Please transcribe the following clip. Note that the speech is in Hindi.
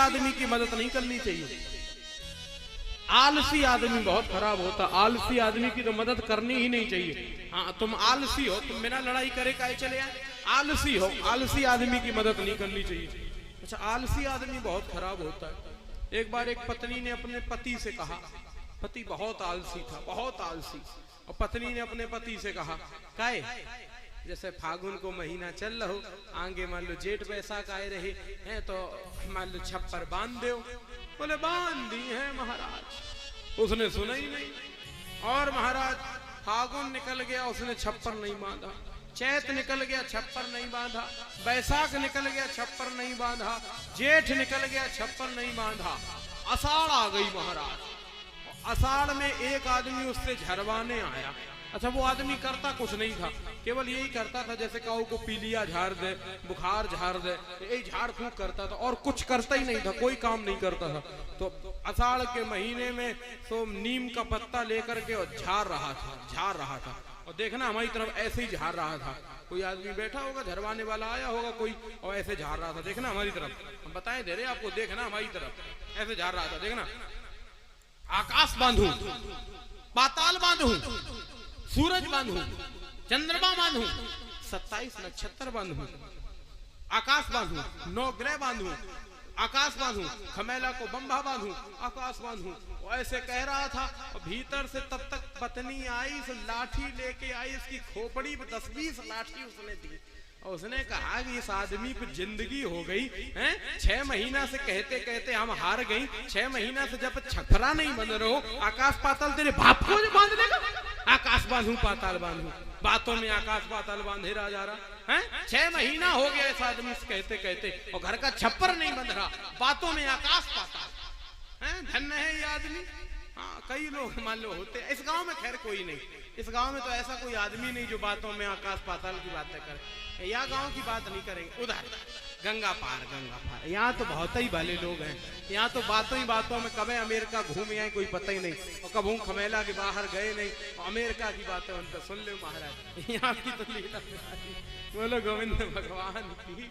आदमी की मदद नहीं करनी चाहिए। आलसी आदमी बहुत खराब होता, आलसी आदमी की तो मदद करनी ही नहीं चाहिए। हाँ, तुम आलसी हो, तुम बिना लड़ाई करे काहे चले आए, आलसी हो, आलसी आदमी की मदद नहीं करनी चाहिए। अच्छा, आलसी आदमी बहुत खराब होता है। एक बार एक पत्नी ने अपने पति से कहा, पति बहुत आलसी था, बहुत आलसी, और पत्नी ने अपने पति से कहा, काहे जैसे फागुन को महीना चल रहा हो, आगे मान लो जेठ बैसाख आए रहे हैं, तो मान लो छप्पर बांध दो। बोले बांध दी है महाराज। उसने सुना ही नहीं। और महाराज फागुन निकल गया, उसने छप्पर नहीं बांधा। चैत निकल गया, छप्पर नहीं बांधा। बैसाख निकल गया, छप्पर नहीं बांधा। जेठ निकल गया, छप्पर नहीं बांधा। आषाढ़ आ गई महाराज। आषाढ़ में एक आदमी उससे झरवाने आया। अच्छा, वो आदमी करता कुछ नहीं था, केवल यही करता था जैसे काऊ को पीलिया झाड़ दे, बुखार झाड़ दे, यही झाड़ फूक करता था और कुछ करता ही नहीं था, कोई काम नहीं करता था। तो आषाढ़ के महीने में तो नीम का पत्ता लेकर के और झाड़ रहा था। और देखना हमारी तरफ ऐसे ही झाड़ रहा था। कोई आदमी बैठा होगा, झरवाने वाला आया होगा कोई, और ऐसे झाड़ रहा था। देखना हमारी तरफ, हम बताएं दे रहे आपको, देखना हमारी तरफ ऐसे झाड़ रहा था। देखना, आकाश बांधू, पाताल बांधू, सूरज बांधू, चंद्रमा बांधू, 27 नक्षत्र बांधू, आकाश बांधू, 9 ग्रह बांधू, आकाश बांधू, खमेला को बंबा बांधू, आकाश बांधू। ऐसे कह रहा था, और भीतर से तब तक पत्नी आई, लाठी लेके आई, इसकी खोपड़ी पे 10-20 लाठी उसने दी। और उसने कहा कि इस आदमी पे जिंदगी हो गई है। 6 महीना से कहते कहते हम हार गई। 6 महीना से जब छपरा नहीं बंध रहो, आकाश पाताल तेरे बाप को बांध देगा। आकाश बांधू पाताल बांधू, बातों में आकाश पाताल बांधे रहा जा रहा है। 6 महीना हो गया इस आदमी से कहते कहते, और घर का छप्पर नहीं बंध रहा, बातों में आकाश पाताल है। धन्य है ये आदमी। हाँ, कई लोग मान लो होते, इस गांव में खैर कोई नहीं, इस गांव में तो ऐसा कोई आदमी नहीं जो बातों में आकाश पाताल की बातें करे। या गांव की बात नहीं करेंगे, उधर गंगा पार, यहाँ तो बहुत ही भले लोग हैं। यहाँ तो बातों ही बातों में कभी अमेरिका घूमे आए कोई पता ही नहीं, और कभी खमेला के बाहर गए नहीं, अमेरिका की बातें उन पर सुन लो महाराज। यहाँ की तो लीला। बोलो गोविंद भगवान की।